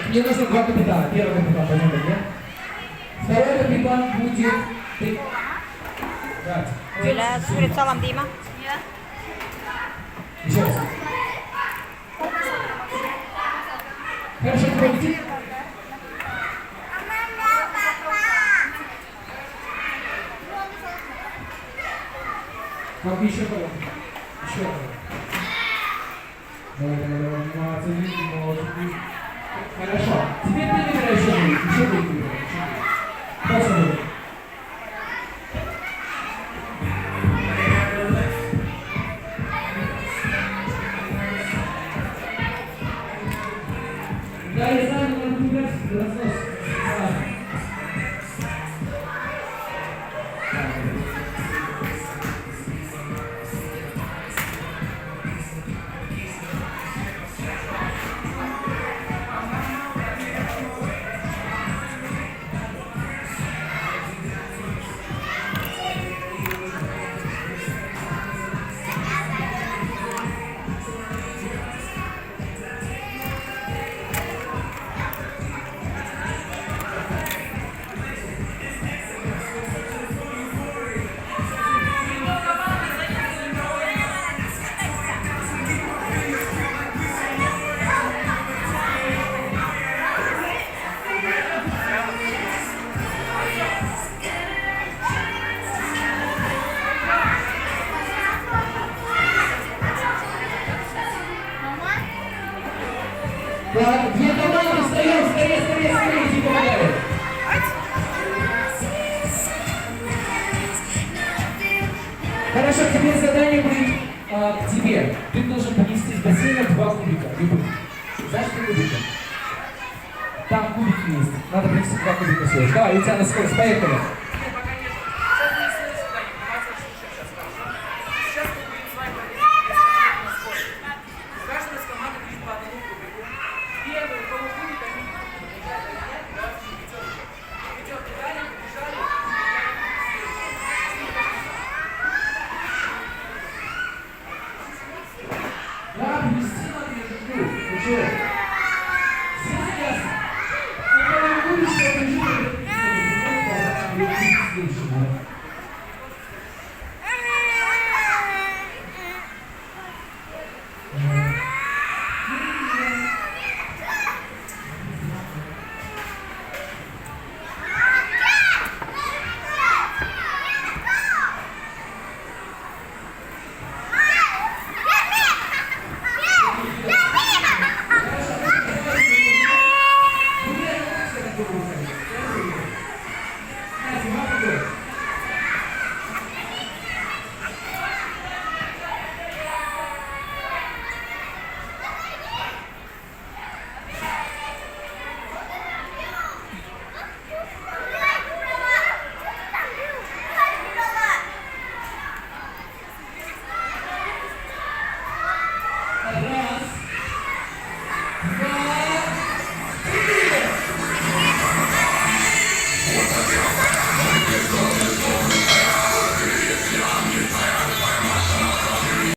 Мне нужно два капитана. Первый капитан, понятно, нет? Второй капитан будет... Да. Julia, sulit salam Dima. Еще раз. Хорошо, кто летит? Как еще кого? Еще кого? Давай, внимательно, внимательно. Хорошо. Теперь ты выбираешь еще будет. Просто. Да, я знаю, но надо выбрать разнос. Так, две команды встаем, скорее, иди помогай. Хорошо, теперь задание будет к тебе. Ты должен принести с бассейна 2 кубика, любых. Знаешь, что кубика? Там кубики есть. Надо принести 2 кубика сюда. Давай, у тебя на скорость, поехали.